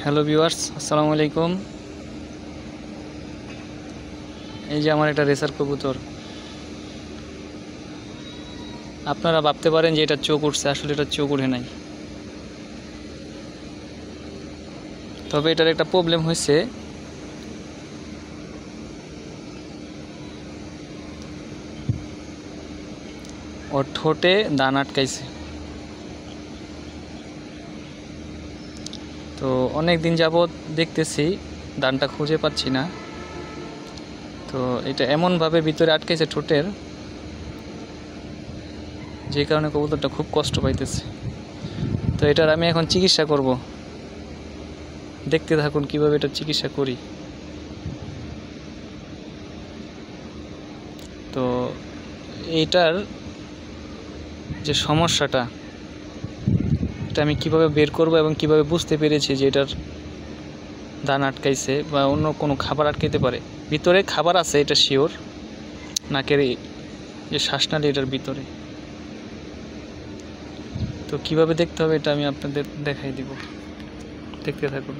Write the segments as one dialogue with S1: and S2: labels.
S1: Hello viewers, আসসালামু আলাইকুম। এই যে আমার একটা রেসার কবুতর। আপনারা ভাবতে পারেন যে এটা চোখ উঠছে, আসলে এটা চোখ উঠে নাই। তবে এটার একটা প্রবলেম হয়েছে, ওর ঠোঁটে দান আটকাইছে। তো অনেক দিন যাবৎ দেখতেছি দানটা খুঁজে পাচ্ছি না। তো এটা এমনভাবে ভিতরে আটকাইছে ঠোঁটের, যে কারণে কবুতরটা খুব কষ্ট পাইতেছে। তো এটার আমি এখন চিকিৎসা করব, দেখতে থাকুন কিভাবে এটা চিকিৎসা করি। তো এইটার যে সমস্যাটা, এটা আমি কিভাবে বের করব এবং কিভাবে বুঝতে পেরেছি যে এটার দান আটকাইছে বা অন্য কোনো খাবার আটকাইতে পারে। ভিতরে খাবার আছে, এটা শিওর। নাকের যে শ্বাসনালী এটার ভিতরে। তো কিভাবে দেখতে হবে এটা আমি আপনাদের দেখাই দিব, দেখতে থাকুন।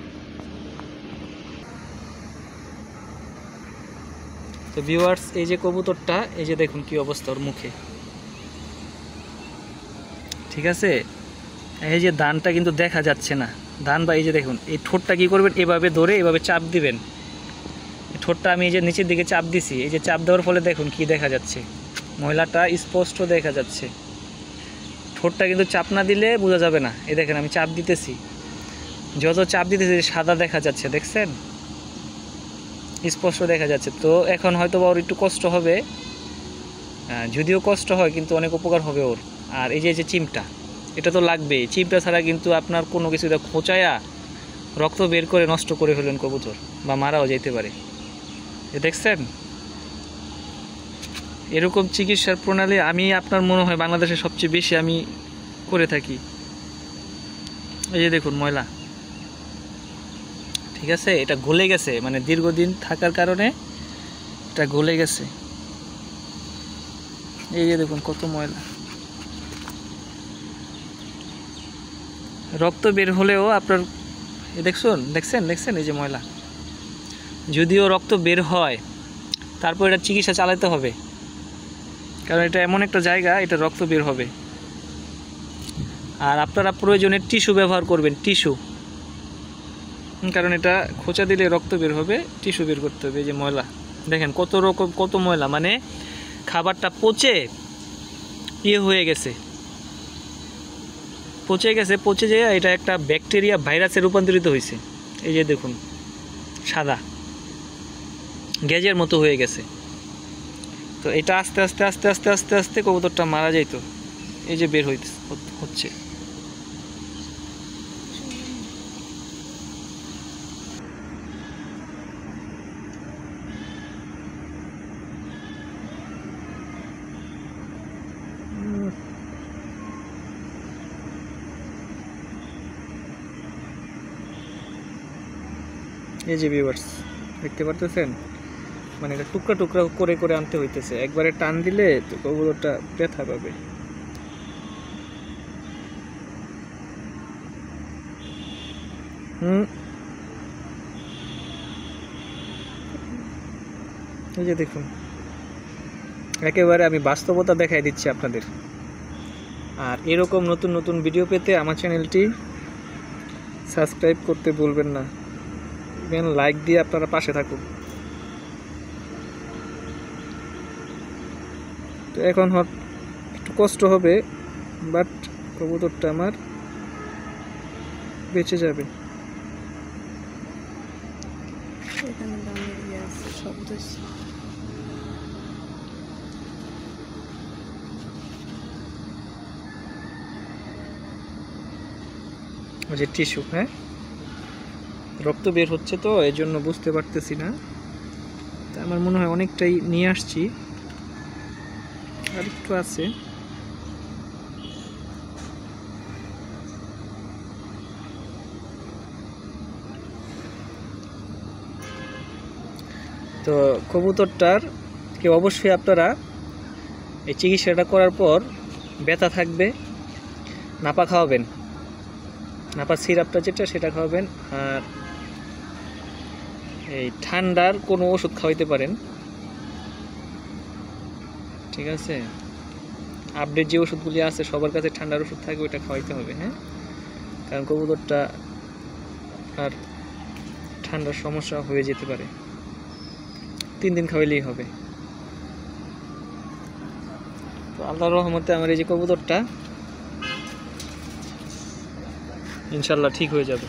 S1: তো ভিউয়ার্স, এই যে কবুতরটা, এই যে দেখুন কি অবস্থা ওর মুখে, ঠিক আছে? এই যে দানটা কিন্তু দেখা যাচ্ছে না, দান বা এই যে দেখুন এই ঠোঁটটা কি করবেন, এভাবে ধরে এভাবে চাপ দিবেন। ঠোঁটটা আমি এই যে নিচের দিকে চাপ দিছি, এই যে চাপ দেওয়ার ফলে দেখুন কি দেখা যাচ্ছে, ময়লাটা স্পষ্ট দেখা যাচ্ছে। ঠোঁটটা কিন্তু চাপ না দিলে বোঝা যাবে না। এই দেখেন আমি চাপ দিতেছি, যত চাপ দিতেছি সাদা দেখা যাচ্ছে, দেখছেন? স্পষ্ট দেখা যাচ্ছে। তো এখন হয়তো বা ওর একটু কষ্ট হবে, যদিও কষ্ট হয় কিন্তু অনেক উপকার হবে ওর। আর এই যে চিমটা, এটা তো লাগবেই। চিমটা ছাড়া কিন্তু আপনার কোনো কিছু খোঁচায়া রক্ত বের করে নষ্ট করে ফেলেন কবুতর, বা মারাও যেতে পারে। দেখছেন, এরকম চিকিৎসার প্রণালী আমি আপনার মনে হয় বাংলাদেশে সবচেয়ে বেশি আমি করে থাকি। এই যে দেখুন ময়লা, ঠিক আছে? এটা গলে গেছে, মানে দীর্ঘদিন থাকার কারণে এটা গলে গেছে। এই যে দেখুন কত ময়লা, রক্ত বের হলেও আপনার দেখছেন এই যে ময়লা। যদিও রক্ত বের হয়, তারপর এটা চিকিৎসা চালাতে হবে, কারণ এটা এমন একটা জায়গা, এটা রক্ত বের হবে। আর আপনারা প্রয়োজনে টিস্যু ব্যবহার করবেন, টিস্যু, কারণ এটা খোঁচা দিলে রক্ত বের হবে, টিস্যু বের করতে হবে। এই যে ময়লা দেখেন কত ময়লা, মানে খাবারটা পচে হয়ে গেছে, পচে যেয়ে এটা একটা ব্যাকটেরিয়া ভাইরাসে রূপান্তরিত হয়েছে। এই যে দেখুন সাদা গ্যাজের মতো হয়ে গেছে। তো এটা আস্তে আস্তে আস্তে আস্তে আস্তে আস্তে কবুতরটা মারা যাইতো। এই যে বের হচ্ছে। এই যে ভিউয়ার্স, দেখতে পারতেছেন, মানে এটা টুকরা টুকরা করে করে আনতে হইতেছে। একবারে টান দিলে তো কবুতরটা ব্যথা পাবে। এই যে দেখুন, একেবারে আমি বাস্তবতা দেখাই দিচ্ছি আপনাদের। আর এরকম নতুন নতুন ভিডিও পেতে আমার চ্যানেলটি সাবস্ক্রাইব করতে ভুলবেন না, লাইক দিয়ে আপনারা পাশে থাকুন। তো এখন একটু কষ্ট হবে, বাট কবুতরটা আমার বেঁচে যাবে। যে টিস্যু, হ্যাঁ, রক্ত বের হচ্ছে, তো এই জন্য বুঝতে পারতেছি না। আমার মনে হয় অনেকটাই নিয়ে আসছি, আর একটু আছে। তো কবুতরটার কে অবশ্যই আপনারা এই চিকিৎসাটা করার পর ব্যথা থাকবে, নাপা খাওয়াবেন। নাপার সিরাপটা যেটা সেটা খাওয়াবেন। আর এই ঠান্ডার কোনো ওষুধ খাওয়াইতে পারেন, ঠিক আছে? আপডেট যে ওষুধগুলি আছে সবার কাছে ঠান্ডার ওষুধ থাকে, ওইটা খাওয়াইতে হবে, হ্যাঁ? কারণ কবুতরটা আর ঠান্ডার সমস্যা হয়ে যেতে পারে। 3 দিন খাওয়াইলেই হবে। তো আল্লাহর রহমতে আমার এই যে কবুতরটা ইনশাল্লাহ ঠিক হয়ে যাবে।